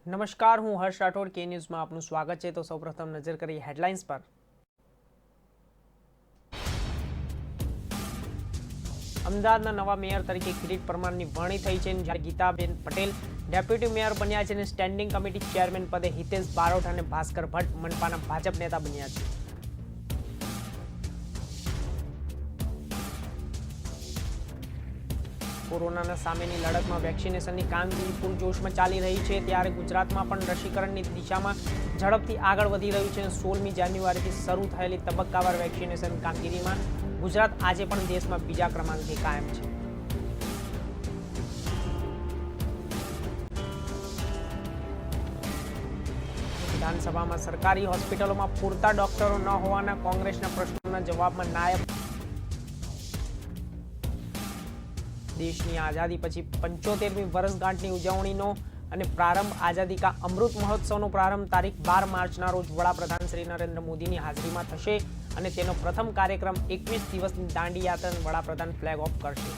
નમસ્કાર, હું હર્ષ રાઠોડ કે ન્યૂઝમાં આપનું સ્વાગત છે। તો સૌપ્રથમ નજર કરીએ હેડલાઇન્સ પર। અમદાવાદના નવા મેયર તરીકે કિરીટ પરમારની વરણી થઈ છે, જ્યારે ગીતાબેન પટેલ ડેપ્યુટી મેયર બન્યા છે અને સ્ટેન્ડિંગ કમિટી ચેરમેન પદે હિતેશ બારોટ અને ભાસ્કર ભટ્ટ મનપાના ભાજપ નેતા બન્યા છે। કોરોનાના સામેની લડતમાં વેક્સિનેશનની કામગીરી પૂરજોશમાં ચાલી રહી છે, ત્યારે ગુજરાતમાં પણ રસીકરણની દિશામાં ઝડપથી આગળ વધી રહ્યું છે। 16મી જાન્યુઆરીથી શરૂ થયેલી તબક્કાવાર વેક્સિનેશન કામગીરીમાં ગુજરાત આજે પણ દેશમાં બીજા ક્રમાંકે કાયમ છે। વિધાનસભામાં સરકારી હોસ્પિટલોમાં પૂરતા ડોક્ટરો ન હોવાના કોંગ્રેસના પ્રશ્નોના જવાબમાં નાયબ દેશની આઝાદી પછી 75મી વર્ષગાંઠની ઉજવણીનો અને પ્રારંભ આઝાદી કા અમૃત મહોત્સવનો પ્રારંભ તારીખ 12 માર્ચના રોજ વડાપ્રધાન શ્રી નરેન્દ્ર મોદીની હાજરીમાં થશે અને તેનો પ્રથમ કાર્યક્રમ 21 દિવસની દાંડી યાત્રાનું વડાપ્રધાન ફ્લેગ ઓફ કરશે।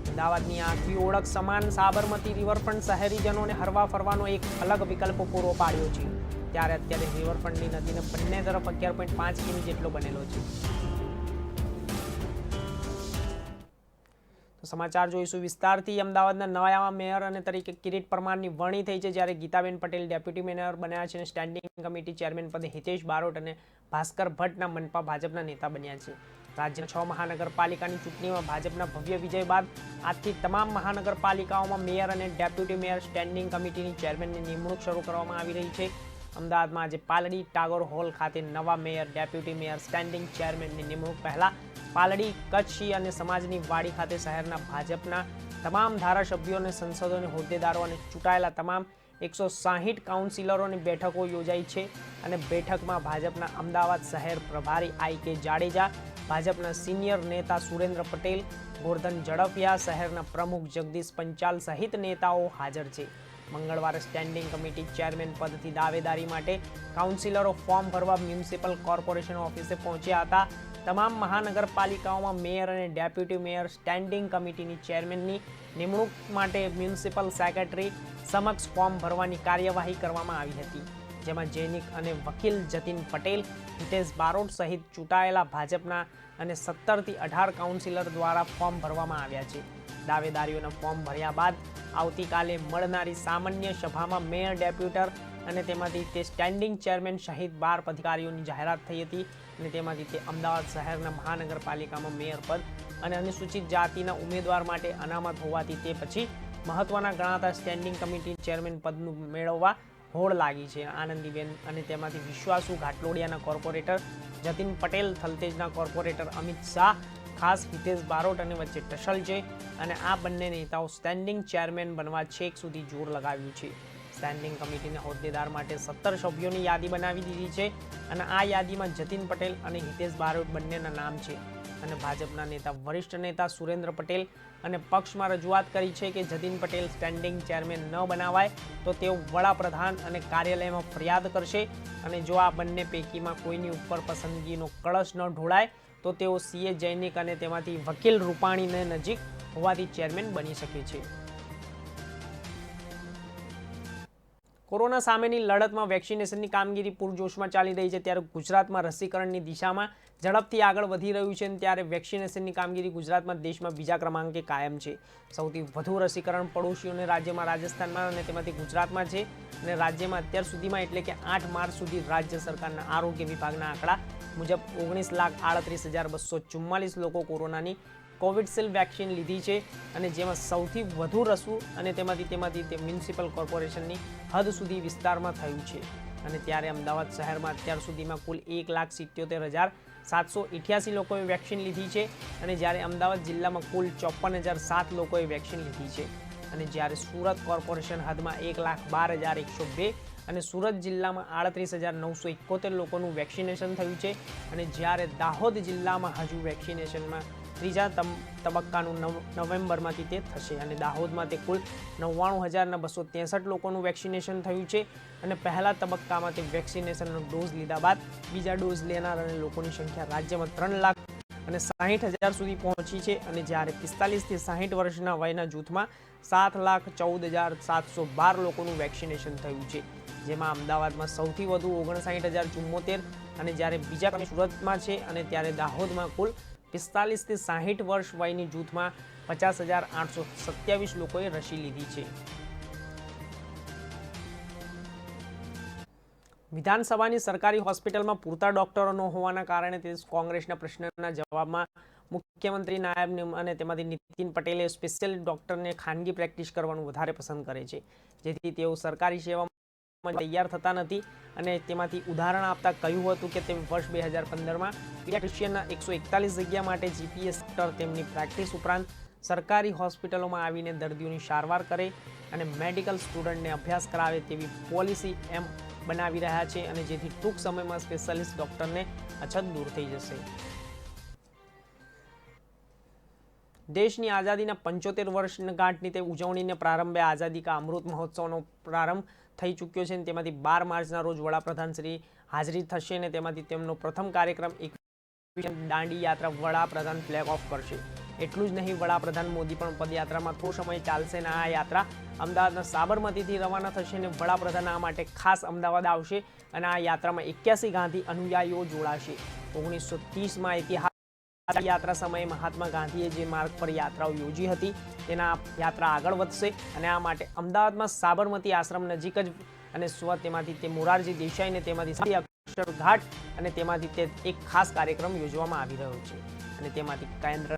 અમદાવાદની આગવી ઓળખ સમાન સાબરમતી રિવરફ્રન્ટ શહેરીજનોને હરવા ફરવાનો એક અલગ વિકલ્પ પૂરો પાડ્યો છે, ત્યારે અત્યારે રિવરફ્રન્ટની નદીને બંને તરફ 11.5 કિમી જેટલો બનેલો છે। તો સમાચાર જોઈશું વિસ્તારથી। અમદાવાદના નવા મેયર અને તરીકે કિરીટ પરમારની વરણી થઈ છે, જ્યારે ગીતાબેન પટેલ ડેપ્યુટી મેયર બન્યા છે અને સ્ટેન્ડિંગ કમિટી ચેરમેન પદે હિતેશ બારોટ અને ભાસ્કર ભટ્ટના મનપા ભાજપના નેતા બન્યા છે। રાજ્યના 6 મહાનગરપાલિકાની ચૂંટણીમાં ભાજપના ભવ્ય વિજય બાદ આજથી તમામ મહાનગરપાલિકાઓમાં મેયર અને ડેપ્યુટી મેયર સ્ટેન્ડિંગ કમિટીની ચેરમેનની નિમણૂક શરૂ કરવામાં આવી રહી છે। અમદાવાદમાં આજે પાલડી ટાગોર હોલ ખાતે નવા મેયર, ડેપ્યુટી મેયર, સ્ટેન્ડિંગ ચેરમેનની નિમણૂક પહેલા પાલડી, કચ્છી અને સમાજની વાડી ખાતે શહેરના ભાજપના તમામ ધારાસભ્યો અને સંસદોના હોદ્દેદારો અને ચૂંટાયેલા તમામ 160 કાઉન્સિલરોની બેઠકો યોજાઈ છે અને બેઠકમાં ભાજપના અમદાવાદ શહેર પ્રભારી I.K. જાડેજા, ભાજપના સિનિયર નેતા સુરેન્દ્ર પટેલ, ગોરધન ઝડફિયા, શહેરના પ્રમુખ જગદીશ પંચાલ સહિત નેતાઓ હાજર છે। મંગળવારે સ્ટેન્ડિંગ કમિટી ચેરમેન પદથી દાવેદારી માટે કાઉન્સિલરો ફોર્મ ભરવા મ્યુનિસિપલ કોર્પોરેશન ઓફિસે પહોંચ્યા હતા। તમામ મહાનગરપાલિકાઓમાં મેયર અને ડેપ્યુટી મેયર સ્ટેન્ડિંગ કમિટીની ચેરમેનની નિમણૂક માટે મ્યુનિસિપલ સેક્રેટરી સમક્ષ ફોર્મ ભરવાની કાર્યવાહી કરવામાં આવી હતી, જેમાં જૈનિક અને વકીલ જતીન પટેલ, હિતેશ બારોટ સહિત ચૂંટાયેલા ભાજપના અને 17 થી 18 કાઉન્સિલર દ્વારા ફોર્મ ભરવામાં આવ્યા છે। દાવેદારીઓના ફોર્મ ભર્યા બાદ આવતીકાલે મળનારી સામાન્ય સભામાં મેયર, ડેપ્યુટર અને તેમાંથી તે સ્ટેન્ડિંગ ચેરમેન સહિત 12 અધિકારીઓની જાહેરાત થઈ હતી અને તેમાંથી તે અમદાવાદ શહેરના મહાનગરપાલિકામાં મેયર પદ અને અનુસૂચિત જાતિના ઉમેદવાર માટે અનામત હોવાથી તે પછી મહત્વના ગણાતા સ્ટેન્ડિંગ કમિટી ચેરમેન પદનું મેળવવા હોડ લાગી છે। આનંદીબેન અને તેમાંથી વિશ્વાસુ ઘાટલોડિયાના કોર્પોરેટર જતીન પટેલ, થલતેજના કોર્પોરેટર અમિત શાહ, ખાસ હિતેશ બારોટ અને વચ્ચે ટસલ છે અને આ બંને નેતાઓ સ્ટેન્ડિંગ ચેરમેન બનવા છેક સુધી જોર લગાવ્યું છે। સ્ટેન્ડિંગ કમિટીના હોદ્દેદાર માટે 17 સભ્યોની યાદી બનાવી દીધી છે અને આ યાદીમાં જતીન પટેલ અને હિતેશ બારોટ બંનેના નામ છે અને ભાજપના નેતા વરિષ્ઠ નેતા સુરેન્દ્ર પટેલ અને પક્ષમાં રજૂઆત કરી છે કે જતીન પટેલ સ્ટેન્ડિંગ ચેરમેન ન બનાવાય તો તેઓ વડાપ્રધાન અને કાર્યાલયમાં ફરિયાદ કરશે અને જો આ બંને પૈકીમાં કોઈની ઉપર પસંદગીનો કળશ ન ઢોળાય તો તેઓ CA જૈનિક અને તેમાંથી વકીલ રૂપાણીને નજીક હોવાથી ચેરમેન બની શકે છે। કોરોના સામેની લડતમાં વેક્સિનેશનની કામગીરી પૂરજોશમાં ચાલી રહી છે, ત્યારે ગુજરાતમાં રસીકરણની દિશામાં ઝડપથી આગળ વધી રહ્યું છે, ત્યારે વેક્સિનેશનની કામગીરી ગુજરાતમાં દેશમાં બીજા ક્રમાંકે કાયમ છે। સૌથી વધુ રસીકરણ પડોશીઓને રાજ્યમાં રાજસ્થાનમાં અને તેમાંથી ગુજરાતમાં છે અને રાજ્યમાં અત્યાર સુધીમાં એટલે કે 8 માર્ચ સુધી રાજ્ય સરકારના આરોગ્ય વિભાગના આંકડા મુજબ 19,38,244 લોકો કોરોનાની કોવિડશિલ્ડ વેક્સિન લીધી છે અને જેમાં સૌથી વધુ રસી અને તેમાંથી તે મ્યુનિસિપલ કોર્પોરેશનની હદ સુધી વિસ્તારમાં થયું છે અને ત્યારે અમદાવાદ શહેરમાં અત્યાર સુધીમાં કુલ 1,77,788 લોકોએ વેક્સિન લીધી છે અને જ્યારે અમદાવાદ જિલ્લામાં કુલ 54,007 લોકોએ વેક્સિન લીધી છે અને જ્યારે સુરત કોર્પોરેશન હદમાં 1,12,102 અને સુરત જિલ્લામાં 38,971 લોકોનું વેક્સિનેશન થયું છે અને જ્યારે દાહોદ જિલ્લામાં હજુ વેક્સિનેશનમાં ત્રીજા તબક્કાનું નવેમ્બરમાંથી તે થશે અને દાહોદમાં તે કુલ 99,263 લોકોનું વેક્સિનેશન થયું છે અને પહેલા તબક્કામાં તે વેક્સિનેશનનો ડોઝ લીધા બાદ બીજા ડોઝ લેનાર લોકોની સંખ્યા રાજ્યમાં 3 અને 60,000 સુધી પહોંચી છે અને જ્યારે 45 થી 60 વર્ષના વયના જૂથમાં 7,14,712 લોકોનું વેક્સિનેશન થયું છે, જેમાં અમદાવાદમાં સૌથી વધુ 59,074 અને જ્યારે બીજા ક્રમે સુરતમાં છે અને ત્યારે દાહોદમાં કુલ 45 થી 60 વર્ષ વયની જૂથમાં 50,827 લોકોએ રસી લીધી છે. વિધાનસભાની સરકારી હોસ્પિટલમાં પૂરતા ડોક્ટરો ન હોવાના કારણે કોંગ્રેસના પ્રશ્નના જવાબમાં મુખ્યમંત્રી નાયબ અને તેમાંથી નીતિન પટેલે સ્પેશિયલ ડોક્ટરને ખાનગી પ્રેક્ટિસ કરવાનું વધારે પસંદ કરે છે, જેથી તેઓ સરકારી સેવામાં તૈયાર થતા નથી અને તેમાંથી ઉદાહરણ આપતા કહ્યું હતું કે તે વર્ષ 2015માં પીડિયાટ્રિશિયનના 141 જગ્યા માટે જીપીએસ ડોક્ટર તેમની પ્રેક્ટિસ ઉપરાંત સરકારી હોસ્પિટલોમાં આવીને દર્દીઓની સારવાર કરે અને મેડિકલ સ્ટુડન્ટને અભ્યાસ કરાવે તેવી પોલિસી એમ બનાવી રહ્યા છે અને જેથી ટૂંક સમયમાં સ્પેશિયાલિસ્ટ ડોક્ટરને અછત દૂર થઈ જશે. દેશની આઝાદીના 75 વર્ષગાંઠની તે ઉજવણીને પ્રારંભે આઝાદી કા અમૃત મહોત્સવનો પ્રારંભ થઈ ચૂક્યો છે અને તેમાંથી 12 માર્ચના રોજ વડાપ્રધાન શ્રી હાજરી થશે અને તેમાંથી તેમનો પ્રથમ કાર્યક્રમ દાંડી યાત્રા વડાપ્રધાન ફ્લેગ ઓફ કરશે. એટલું જ નહીં, વડાપ્રધાન મોદી પણ પદયાત્રામાં થોડો સમય ચાલશે અને આ યાત્રા અમદાવાદના સાબરમતીથી રવાના થશે અને વડાપ્રધાન આ માટે ખાસ અમદાવાદ આવશે અને આ યાત્રામાં 81 ગાંધી અનુયાયીઓ જોડાશે. 1930માં ઐતિહાસિક યાત્રા સમયે મહાત્મા ગાંધીએ જે માર્ગ પર યાત્રાઓ યોજી હતી તેના યાત્રા આગળ વધશે અને આ માટે અમદાવાદમાં સાબરમતી આશ્રમ નજીક જ અને તેમાંથી તે મોરારજી દેસાઈને તેમાંથી અક્ષરઘાટ અને તેમાંથી તે એક ખાસ કાર્યક્રમ યોજવામાં આવી રહ્યો છે અને તેમાંથી કેન્દ્ર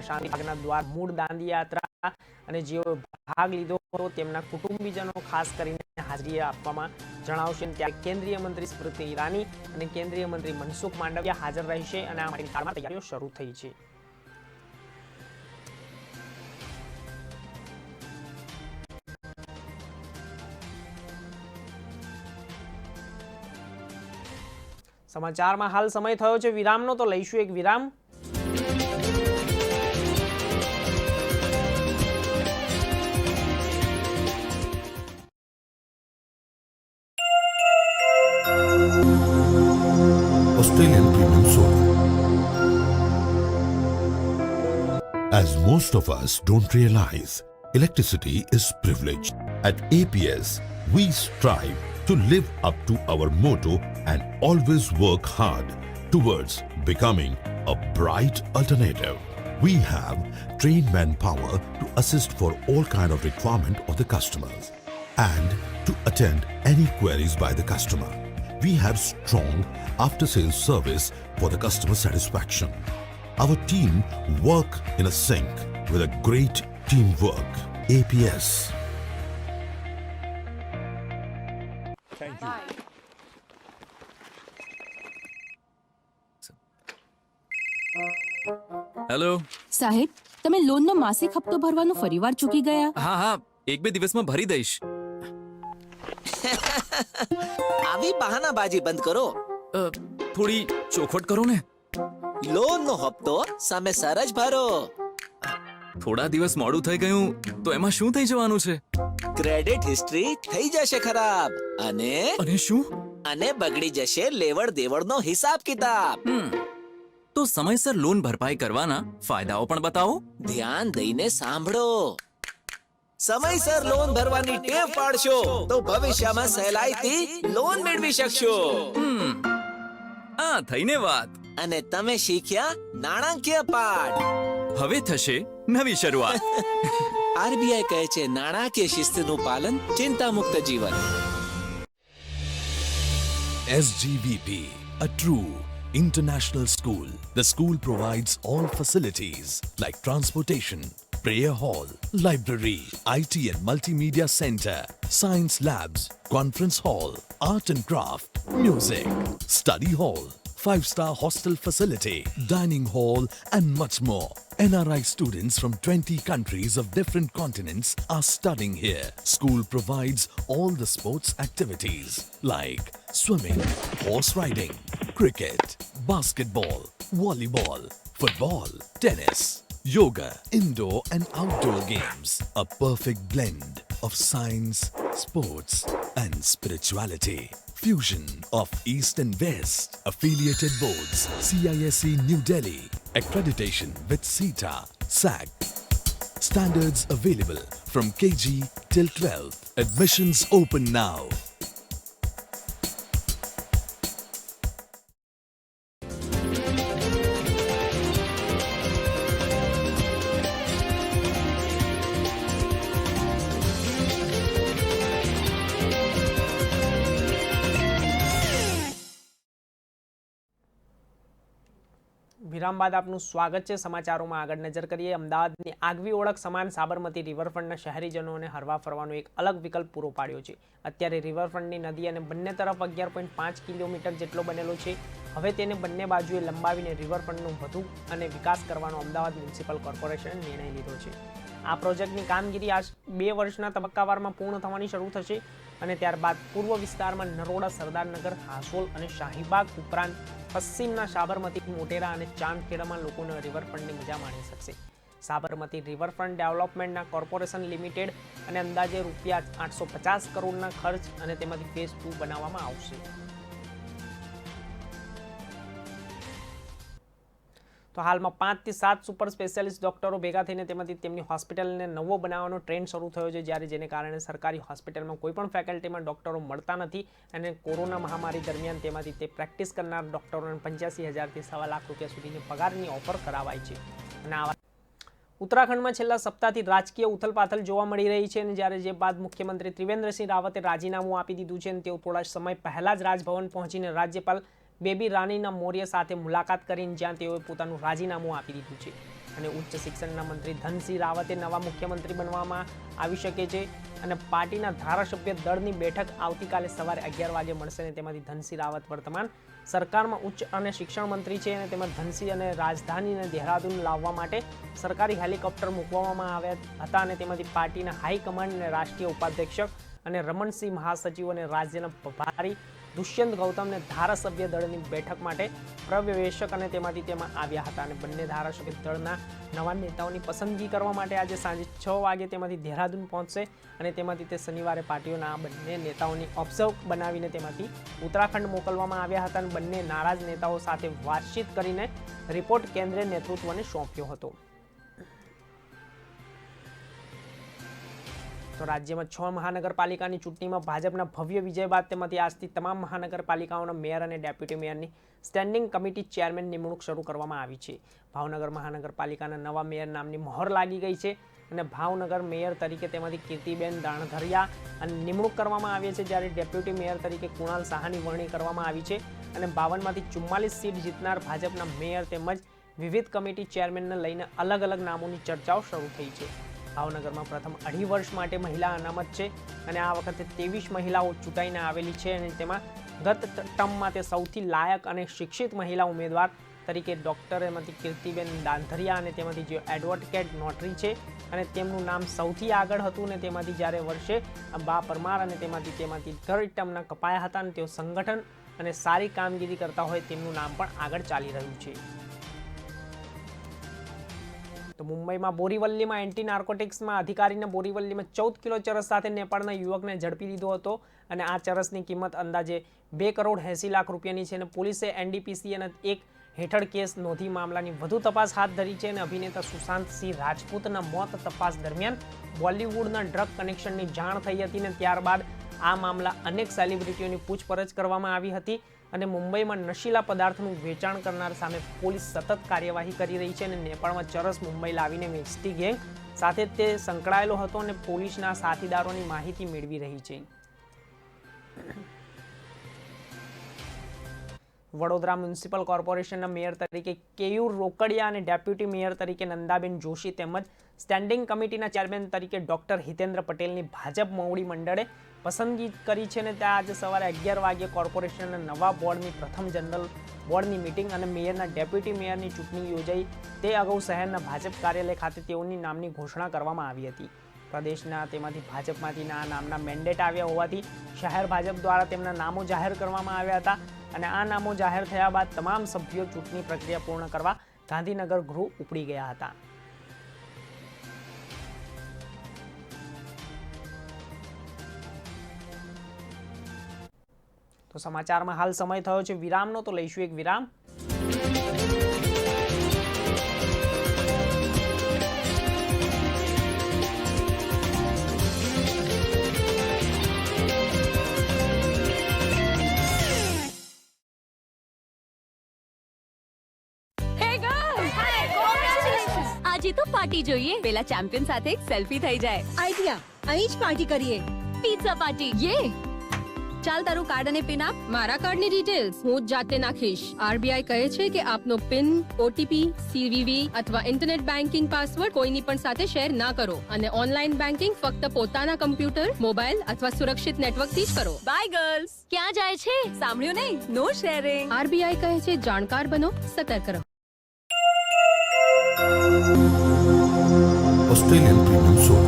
શાંતિ ભાગના દ્વાર મૂળ દાંડી યાત્રા અને જેઓ ભાગ લીધો હતો તેમના કુટુંબીજનો ખાસ કરીને હાજરી આપવામાં જણાવશે. ત્યારે કેન્દ્રીય મંત્રી સ્મૃતિ ઈરાની અને કેન્દ્રીય મંત્રી મનસુખ માંડવિયા હાજર રહેશે અને આ માટેની કાળમાં તૈયારીઓ શરૂ થઈ છે. સમાચારમાં હાલ સમય થયો છે વિરામનો, તો લઈશું એક વિરામ. Australian Premium Soap. As most of us don't realize, electricity is privilege. At APS, we strive to live up to our motto and always work hard towards becoming a bright alternative. We have trained manpower to assist for all kind of requirement of the customers and to attend any queries by the customer. We have strong after-sales service for the customer satisfaction. Our team work in a sync with a great teamwork. APS. Thank you. Hello સાહેબ, તમે લોનનો માસિક હપ્તો ભરવાનું ફરીવાર ચૂકી ગયા. હા હા 1-2 દિવસમાં ભરી દઈશ. આવી બહાનાબાજી બંધ કરો. થોડી ચોખવટ કરો ને. લોનનો હપ્તો સમયસર જ ભરો. થોડા દિવસ મોડું થઈ ગયું તો એમાં શું થઈ જવાનું છે? ક્રેડિટ હિસ્ટ્રી થઈ જશે ખરાબ અને શું? અને બગડી જશે લેવડ દેવડનો હિસાબ કિતાબ. તો સમયસર લોન ભરપાઈ કરવાના ફાયદાઓ પણ બતાવો. ધ્યાન દઈને સાંભળો. સમયસર લોન ભરવાની ટેવ પાડશો તો ભવિષ્યમાં સહેલાઈથી લોન મેળવી શકશો. આ થઈને વાત. અને તમે શીખ્યા નાણાકીય પાઠ. હવે થશે નવી શરૂઆત. આરબીઆઈ કહે છે નાણાકીય શિસ્તનું પાલન, ચિંતા મુક્ત જીવન. SGVP, a true international school. The school provides all facilities like transportation, prayer hall, library, IT and multimedia center, science labs, conference hall, art and craft, music, study hall, 5-star hostel facility, dining hall and much more. NRI students from 20 countries of different continents are studying here. School provides all the sports activities like swimming, horse riding, cricket, basketball, volleyball, football, tennis, yoga, indoor and outdoor games. A perfect blend of science, sports and spirituality. Fusion of East and West. Affiliated boards. CISE New Delhi. Accreditation with CETA. SAC. Standards available from KG till 12th. Admissions open now. વિરામ બાદ આપનું સ્વાગત છે. સમાચારોમાં આગળ નજર કરીએ. અમદાવાદની આગવી ઓળખ સમાન સાબરમતી રિવરફ્રન્ટના શહેરીજનોને હરવા ફરવાનો એક અલગ વિકલ્પ પૂરો પાડ્યો છે. અત્યારે રિવરફ્રન્ટની નદી અને બંને તરફ 11.5 કિલોમીટર જેટલો બનેલો છે. હવે તેને બંને બાજુએ લંબાવીને રિવરફ્રન્ટનો વધુ અને વિકાસ કરવાનો અમદાવાદ મ્યુનિસિપલ કોર્પોરેશને નિર્ણય લીધો છે. આ પ્રોજેક્ટની કામગીરી આજ 2 વર્ષના તબક્કાવારમાં પૂર્ણ થવાની શરૂ થશે અને ત્યારબાદ પૂર્વ વિસ્તારમાં નરોડા, સરદારનગર, હાસોલ અને શાહીબાગ ઉપરાંત પશ્ચિમના સાબરમતી, મોટેરા અને ચાંદખેડામાં લોકોને રિવરફ્રન્ટની મજા માણી શકશે. સાબરમતી રિવરફ્રન્ટ ડેવલપમેન્ટના કોર્પોરેશન લિમિટેડ અને અંદાજે રૂપિયા 850 કરોડના ખર્ચ અને તેમાંથી ફેઝ 2 બનાવવામાં આવશે. તો હાલમાં 5 થી 7 સુપર સ્પેશિયાલિસ્ટ ડોક્ટરો ભેગા થઈને તેમાંથી તેમની હોસ્પિટલને નવો બનાવવાનો ટ્રેન્ડ શરૂ થયો છે, જ્યારે જેને કારણે સરકારી હોસ્પિટલમાં કોઈ પણ ફેકલ્ટીમાં ડોક્ટરો મળતા નથી અને કોરોના મહામારી દરમિયાન તેમાંથી તે પ્રેક્ટિસ કરનાર ડોક્ટરોને 85,000 થી 1.25 લાખ રૂપિયા સુધીની પગારની ઓફર કરાવાય છે. અને આવા ઉત્તરાખંડમાં છેલ્લા સપ્તાહથી રાજકીય ઉથલપાથલ જોવા મળી રહી છે અને જ્યારે જે બાદ મુખ્યમંત્રી ત્રિવેન્દ્રસિંહ રાવતે રાજીનામું આપી દીધું છે અને તેઓ થોડા સમય પહેલા જ રાજભવન પહોંચીને રાજ્યપાલ બેબી રાનીના મૌર્ય સાથે મુલાકાત કરીને જ્યાં તેઓએ પોતાનું રાજીનામું આપી દીધું છે. અને ઉચ્ચ શિક્ષણના મંત્રી ધનસિંહ રાવતે નવા મુખ્યમંત્રી બનવામાં આવી શકે છે અને પાર્ટીના ધારાસભ્ય દળની બેઠક આવતીકાલે સવારે 11 વાગે મળશે અને તેમાંથી ધનસિંહ રાવત વર્તમાન સરકારમાં ઉચ્ચ અને શિક્ષણ મંત્રી છે અને તેમાં ધનસિંહ અને રાજધાનીને દેહરાદૂન લાવવા માટે સરકારી હેલિકોપ્ટર મૂકવામાં આવ્યા હતા અને તેમાંથી પાર્ટીના હાઈકમાન્ડ અને રાષ્ટ્રીય ઉપાધ્યક્ષ અને રમણસિંહ મહાસચિવ અને રાજ્યના પ્રભારી દુષ્યંત ગૌતમને ધારાસભ્ય દળની બેઠક માટે પ્રવેશક અને તેમાં આવ્યા હતા અને બંને ધારાસભ્ય દળના નવા નેતાઓની પસંદગી કરવા માટે આજે સાંજે 6 વાગે તેમાંથી દેહરાદૂન પહોંચશે અને તેમાંથી તે શનિવારે પાર્ટીઓના આ બંને નેતાઓની ઓબ્ઝર્વ બનાવીને તેમાંથી ઉત્તરાખંડ મોકલવામાં આવ્યા હતા અને બંને નારાજ નેતાઓ સાથે વાતચીત કરીને રિપોર્ટ કેન્દ્રીય નેતૃત્વને સોંપ્યો હતો. તો રાજ્યમાં 6 મહાનગરપાલિકાની ચૂંટણીમાં ભાજપના ભવ્ય વિજય બાદ તેમાંથી આજથી તમામ મહાનગરપાલિકાઓના મેયર અને ડેપ્યુટી મેયરની સ્ટેન્ડિંગ કમિટી ચેરમેન નિમણૂક શરૂ કરવામાં આવી છે. ભાવનગર મહાનગરપાલિકાના નવા મેયર નામની મહોર લાગી ગઈ છે અને ભાવનગર મેયર તરીકે તેમાંથી કીર્તિબેન દાણધરિયા અને નિમણૂક કરવામાં આવી છે, જ્યારે ડેપ્યુટી મેયર તરીકે કુણાલ સાહાની વરણી કરવામાં આવી છે અને 52માંથી 44 સીટ જીતનાર ભાજપના મેયર તેમજ વિવિધ કમિટી ચેરમેનને લઈને અલગ અલગ નામોની ચર્ચાઓ શરૂ થઈ છે. ભાવનગરમાં પ્રથમ 2.5 વર્ષ માટે મહિલા અનામત છે અને આ વખતે 23 મહિલાઓ ચૂંટાઈને આવેલી છે અને તેમાં ગત ટર્મમાં તે સૌથી લાયક અને શિક્ષિત મહિલા ઉમેદવાર તરીકે ડોક્ટર એમાંથી કીર્તિબેન દાંધરિયા અને તેમાંથી જે એડવોકેટ નોટરી છે અને તેમનું નામ સૌથી આગળ હતું અને તેમાંથી જ્યારે વર્ષે બા પરમાર અને તેમાંથી થર્ડ ટર્મના કપાયા હતા અને તેઓ સંગઠન અને સારી કામગીરી કરતા હોય તેમનું નામ પણ આગળ ચાલી રહ્યું છે. તો મુંબઈમાં બોરીવલ્લીમાં એન્ટી નાર્કોટિક્સમાં અધિકારીને બોરીવલ્લીમાં 14 કિલો ચરસ સાથે નેપાળના યુવકને ઝડપી લીધો હતો અને આ ચરસની કિંમત અંદાજે 2 કરોડ 80 લાખ રૂપિયાની છે અને પોલીસે એનડીપીસી અને 1 હેઠળ કેસ નોંધી મામલાની વધુ તપાસ હાથ ધરી છે અને અભિનેતા સુશાંત સિંહ રાજપૂતના મોત તપાસ દરમિયાન બોલિવૂડના ડ્રગ કનેક્શનની જાણ થઈ હતી અને ત્યારબાદ આ મામલા અનેક સેલિબ્રિટીઓની પૂછપરછ કરવામાં આવી હતી અને મુંબઈમાં નશીલા પદાર્થનું વેચાણ કરનાર સામે પોલીસ સતત કાર્યવાહી કરી રહી છે અને નેપાળમાં ચરસ મુંબઈ લાવીને વેચતી ગેંગ સાથે તે સંકળાયેલો હતો અને પોલીસના સાથીદારોની માહિતી મેળવી રહી છે. વડોદરા મ્યુનિસિપલ કોર્પોરેશનના મેયર તરીકે કેયુર રોકડિયા અને ડેપ્યુટી મેયર તરીકે નંદાબેન જોશી તેમજ સ્ટેન્ડિંગ કમિટીના ચેરમેન તરીકે ડોક્ટર હિતેન્દ્ર પટેલની ભાજપ મોવડી મંડળે પસંદગી કરી છે અને ત્યાં આજે સવારે 11 વાગ્યે કોર્પોરેશનના નવા બોર્ડની પ્રથમ જનરલ બોર્ડની મિટિંગ અને મેયરના ડેપ્યુટી મેયરની ચૂંટણી યોજાઈ. તે અગાઉ શહેરના ભાજપ કાર્યાલય ખાતે તેઓની નામની ઘોષણા કરવામાં આવી હતી. પ્રદેશના તેમાંથી ભાજપમાંથી આ નામના મેન્ડેટ આવ્યા હોવાથી શહેર ભાજપ દ્વારા તેમના નામો જાહેર કરવામાં આવ્યા હતા અને આ નામો જાહેર થયા બાદ તમામ સભ્યો ચૂંટણી પ્રક્રિયા પૂર્ણ કરવા ગાંધીનગર ગૃહ ઉપડી ગયા હતા. તો સમાચારમાં હાલ સમય થયો છે વિરામનો, તો લઈશું એક વિરામ. આજે તો પાર્ટી જોઈએ. પેલા ચેમ્પિયન સાથે એક સેલ્ફી થઈ જાય. આઈડિયા, અહીં જ પાર્ટી કરીએ. Pizza party. યે. ચાલ તારું કાર્ડ અને પિન આપ. મારા કાર્ડની ડિટેલ્સ હું જ જાતે નાખીશ. આરબીઆઈ કહે છે કે આપનો પિન, ઓટીપી, સીવીવી અથવા ઇન્ટરનેટ બેન્કિંગ પાસવર્ડ કોઈની પણ સાથે શેર ના કરો અને ઓનલાઈન બેન્કિંગ ફક્ત પોતાના કમ્પ્યુટર, મોબાઈલ અથવા સુરક્ષિત નેટવર્કથી જ કરો. Bye girls. ક્યાં જાય છે? સાંભળ્યું નહીં? નો શેરિંગ. આરબીઆઈ કહે છે જાણકાર બનો, સતર્ક રહો. Australian Premium Soap.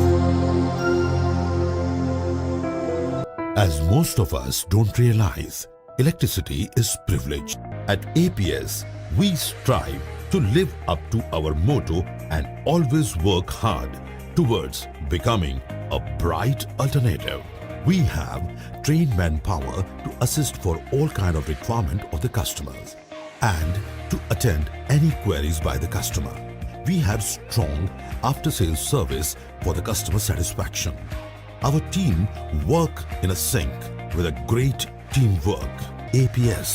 As most of us don't realize, electricity is privilege. At APS, we strive to live up to our motto and always work hard towards becoming a bright alternative. We have trained manpower to assist for all kind of requirement of the customers and to attend any queries by the customer. We have strong after-sales service for the customer satisfaction. Our team work in a sync with a great teamwork. APS.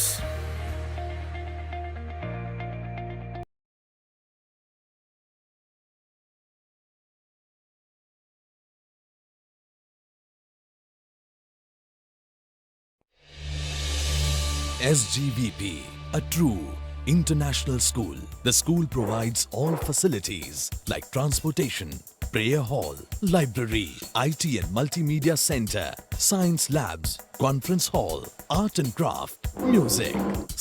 SGVP, a true international school. The school provides all facilities like transportation, prayer hall, library, IT and multimedia center, science labs, conference hall, art and craft, music,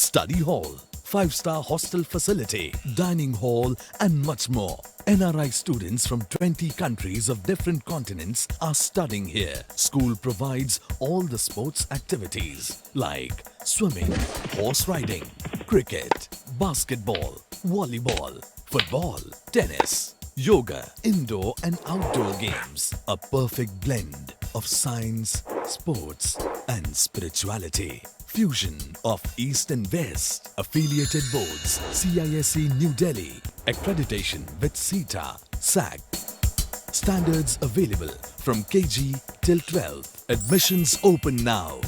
study hall, 5-star hostel facility, dining hall and much more. NRI students from 20 countries of different continents are studying here. School provides all the sports activities like swimming, horse riding, cricket, basketball, volleyball, football, tennis, yoga, indoor and outdoor games. A perfect blend of science, sports and spirituality. Fusion of East and West. Affiliated boards. CISE New Delhi. Accreditation with CETA, SAC. Standards available from KG till 12th. Admissions open now.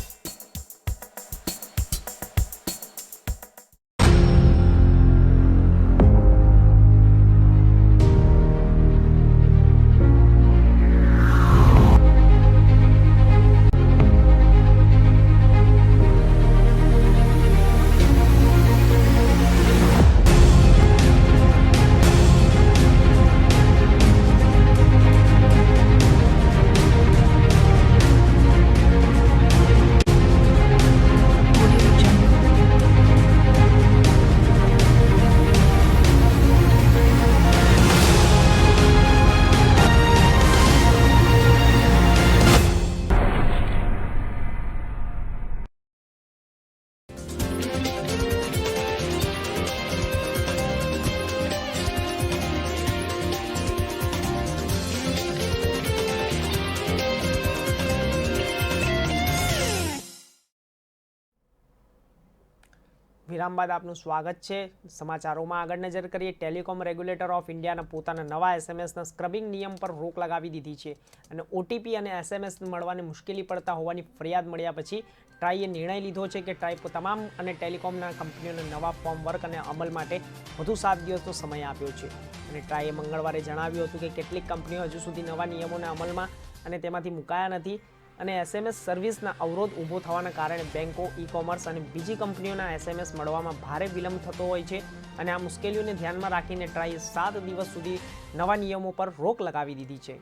વિરામ બાદ આપનું સ્વાગત છે. સમાચારોમાં આગળ નજર કરીએ. Telecom regulator of ઇન્ડિયાના પોતાના નવા એસએમએસના સ્ક્રબિંગ નિયમ પર રોક લગાવી દીધી છે અને ઓટીપી અને એસએમએસ મળવાની મુશ્કેલી પડતા હોવાની ફરિયાદ મળ્યા પછી ટ્રાઈએ નિર્ણય લીધો છે કે ટ્રાઈએ તમામ અને ટેલિકોમના કંપનીઓને નવા ફોર્મ વર્ક અને અમલ માટે વધુ 7 દિવસનો સમય આપ્યો છે. અને ટ્રાઈએ મંગળવારે જણાવ્યું હતું કે કેટલીક કંપનીઓ હજુ સુધી નવા નિયમોને અમલમાં અને તેમાંથી મુકાયા નથી અને એસએમએસ સર્વિસના અવરોધ ઊભો થવાના કારણે બેંકો, ઈ-કોમર્સ અને બીજી કંપનીઓના એસએમએસ મળવામાં ભારે વિલંબ થતો હોય છે અને આ મુશ્કેલીઓને ધ્યાનમાં રાખીને ટ્રાઈએ 7 દિવસ સુધી નવા નિયમો પર રોક લગાવી દીધી છે.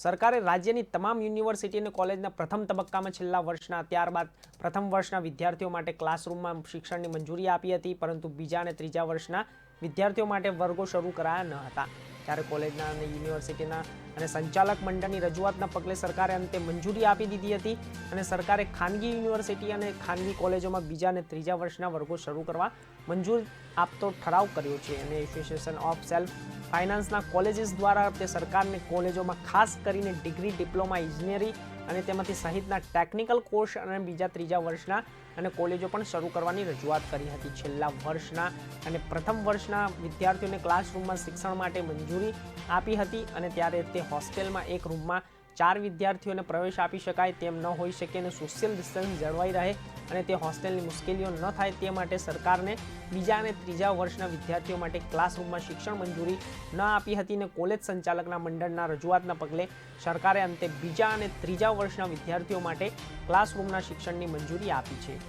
સરકારે રાજ્યની તમામ યુનિવર્સિટી અને કોલેજના પ્રથમ તબક્કામાં છેલ્લા વર્ષના ત્યારબાદ પ્રથમ વર્ષના વિદ્યાર્થીઓ માટે ક્લાસરૂમમાં શિક્ષણની મંજૂરી આપી હતી, પરંતુ બીજા અને ત્રીજા વર્ષના વિદ્યાર્થીઓ માટે વર્ગો શરૂ કરાયા ન હતા. ત્યારે કોલેજના અને યુનિવર્સિટીના અને સંચાલક મંડળની રજૂઆતના પગલે સરકારે અંતે મંજૂરી આપી દીધી હતી અને સરકારે ખાનગી યુનિવર્સિટી અને ખાનગી કોલેજોમાં બીજા અને ત્રીજા વર્ષના વર્ગો શરૂ કરવા મંજૂર આપતો ઠરાવ કર્યો છે અને એસોસિએશન ઓફ સેલ્ફ ફાઇનાન્સના કોલેજીસ દ્વારા તે સરકારને કોલેજોમાં ખાસ કરીને ડિગ્રી, ડિપ્લોમા, ઇજનેરી અને તેમાંથી સહિતના ટેકનિકલ કોર્સ અને બીજા ત્રીજા વર્ષના અને કોલેજો પણ શરૂ કરવાની રજૂઆત કરી હતી. છેલ્લા વર્ષના અને પ્રથમ વર્ષના વિદ્યાર્થીઓને ક્લાસરૂમમાં શિક્ષણ માટે મંજૂરી આપી હતી અને ત્યારે તે હોસ્ટેલમાં એક રૂમમાં 4 વિદ્યાર્થીઓને પ્રવેશ આપી શકાય તેમ ન હોઈ શકે અને સોશિયલ ડિસ્ટન્સ જળવાઈ રહે અને તે હોસ્ટેલની મુશ્કેલીઓ ન થાય તે માટે સરકારને બીજા અને ત્રીજા વર્ષના વિદ્યાર્થીઓ માટે ક્લાસરૂમમાં શિક્ષણ મંજૂરી ન આપી હતી અને કોલેજ સંચાલકના મંડળના રજૂઆતના પગલે સરકારે અંતે બીજા અને ત્રીજા વર્ષના વિદ્યાર્થીઓ માટે ક્લાસરૂમના શિક્ષણની મંજૂરી આપી છે.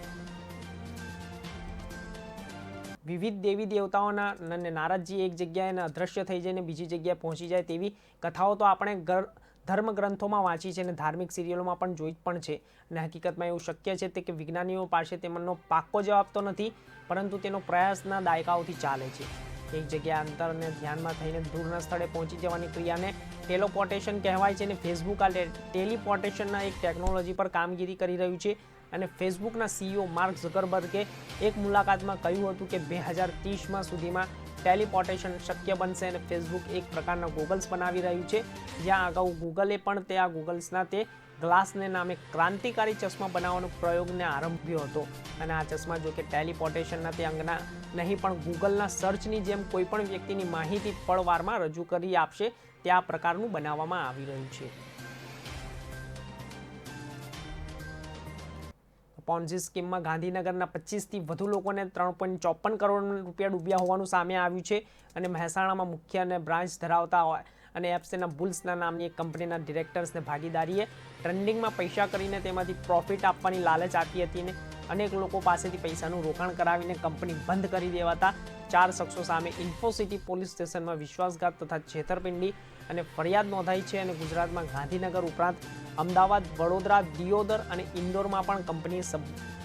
વિવિધ દેવી દેવતાઓના અને નારદજી એક જગ્યાએ અદૃશ્ય થઈ જઈને બીજી જગ્યાએ પહોંચી જાય તેવી કથાઓ તો આપણે ધર્મ ગ્રંથોમાં વાંચી છે અને ધાર્મિક સિરિયલોમાં પણ જોઈ પણ છે અને હકીકતમાં એવું શક્ય છે કે વિજ્ઞાનીઓ પાસે તેમનો પાક્કો જવાબ તો નથી, પરંતુ તેનો પ્રયાસના દાયકાઓથી ચાલે છે. એક જગ્યાએ અંતરને ધ્યાનમાં થઈને દૂરના સ્થળે પહોંચી જવાની ક્રિયાને ટેલિપોર્ટેશન કહેવાય છે અને ફેસબુક આ ટેલિપોર્ટેશનના એક ટેકનોલોજી પર કામગીરી કરી રહ્યું છે અને ફેસબુકના CEO માર્ક ઝકરબર્ગે એક મુલાકાતમાં કહ્યું હતું કે 2030માં સુધીમાં ટેલિપોર્ટેશન શક્ય બનશે અને ફેસબુક એક પ્રકારના ગોગલ્સ બનાવી રહ્યું છે, જ્યાં અગાઉ ગૂગલે પણ તે આ ગોગલ્સના તે ગ્લાસને નામે ક્રાંતિકારી ચશ્મા બનાવવાનો પ્રયોગને આરંભ્યો હતો અને આ ચશ્મા જો કે ટેલિપોર્ટેશનના તે અંગના નહીં પણ ગૂગલના સર્ચની જેમ કોઈ પણ વ્યક્તિની માહિતી પળવારમાં રજૂ કરી આપશે તે આ પ્રકારનું બનાવવામાં આવી રહ્યું છે. પોન્ઝી સ્કીમમાં ગાંધીનગરના 25થી વધુ લોકોને 3.54 કરોડ રૂપિયા ડૂબ્યા હોવાનું સામે આવ્યું છે અને મહેસાણામાં મુખ્ય અને બ્રાન્ચ ધરાવતા હોય અને એપ્સના બુલ્સના નામની એક કંપનીના ડિરેક્ટર્સને ભાગીદારીએ ટ્રેન્ડિંગમાં પૈસા કરીને તેમાંથી પ્રોફિટ આપવાની લાલચ આપી હતી અને અનેક લોકો પાસેથી પૈસાનું રોકાણ કરાવીને કંપની બંધ કરી દેવાતા 4 શખ્સો સામે ઇન્ફોસિટી પોલીસ સ્ટેશનમાં વિશ્વાસઘાત તથા છેતરપિંડી અને ફરિયાદ નોંધાઈ છે અને ગુજરાતમાં ગાંધીનગર ઉપરાંત અમદાવાદ, વડોદરા, દિયોદર અને ઇન્દોરમાં પણ કંપનીએ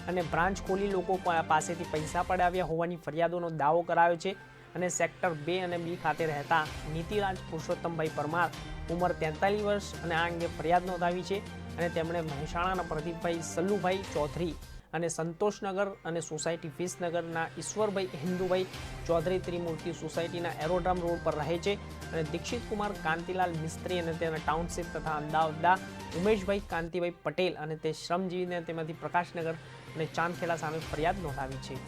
અને બ્રાન્ચ ખોલી લોકો પાસેથી પૈસા પડાવ્યા હોવાની ફરિયાદોનો દાવો કરાયો છે અને સેક્ટર 2 અને B ખાતે રહેતા નીતિરાજ પુરુષોત્તમભાઈ પરમાર ઉંમર 43 વર્ષ અને આ અંગે ફરિયાદ નોંધાવી છે અને તેમણે મહેસાણાના પ્રદીપભાઈ સલ્લુભાઈ ચૌધરી અને સંતોષનગર અને સોસાયટી વિસનગરના ઈશ્વરભાઈ હિન્દુભાઈ ચૌધરી ત્રિમૂર્તિ સોસાયટીના એરોડ્રમ રોડ પર રહે છે અને દીક્ષિત કુમાર કાંતિલાલ મિસ્ત્રી અને તેના ટાઉનશીપ તથા અમદાવાદના ઉમેશભાઈ કાંતિભાઈ પટેલ અને તે શ્રમજીવીને તેમાંથી પ્રકાશનગર અને ચાંદખેડા સામે ફરિયાદ નોંધાવી છે.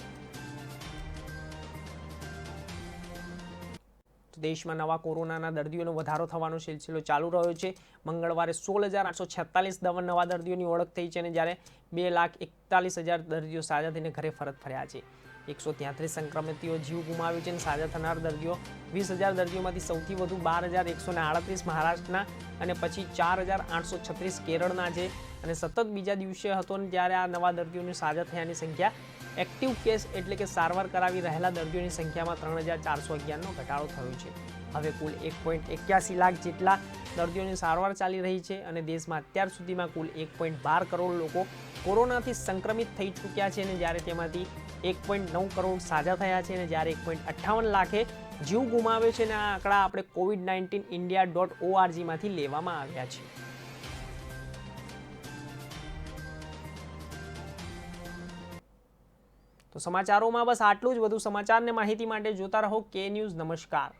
દેશમાં નવા કોરોનાના દર્દીઓનો વધારો થવાનો સિલસિલો ચાલુ રહ્યો છે. મંગળવારે 16,846 નવા દર્દીઓની ઓળખ થઈ છે અને જ્યારે 2,41,000 દર્દીઓ સાજા થઈને ઘરે પરત ફર્યા છે. 133 સંક્રમિતોએ જીવ ગુમાવ્યો છે અને સાજા થનાર દર્દીઓ 20,000 દર્દીઓમાંથી સૌથી વધુ 12,138 મહારાષ્ટ્રના અને પછી 4,836 કેરળના છે અને સતત બીજા દિવસે હતો અને ત્યારે આ નવા દર્દીઓની સાજા થયાની સંખ્યા એક્ટિવ કેસ એટલે કે સારવાર કરાવી રહેલા દર્દીઓની સંખ્યામાં 3,411નો ઘટાડો થયો છે. હવે કુલ 1.81 લાખ જેટલા દર્દીઓની સારવાર ચાલી રહી છે અને દેશમાં અત્યાર સુધીમાં કુલ 1.12 કરોડ લોકો કોરોનાથી સંક્રમિત થઈ ચૂક્યા છે અને જ્યારે તેમાંથી 1.9 કરોડ સાજા થયા છે અને જ્યારે 1.58 લાખે જીવ ગુમાવ્યો છે અને આ આંકડા આપણે covid19india.org માંથી લેવામાં આવ્યા છે. તો સમાચારોમાં બસ આટલું જ. વધુ સમાચાર ને માહિતી માટે જોતા રહો કે ન્યૂઝ. નમસ્કાર.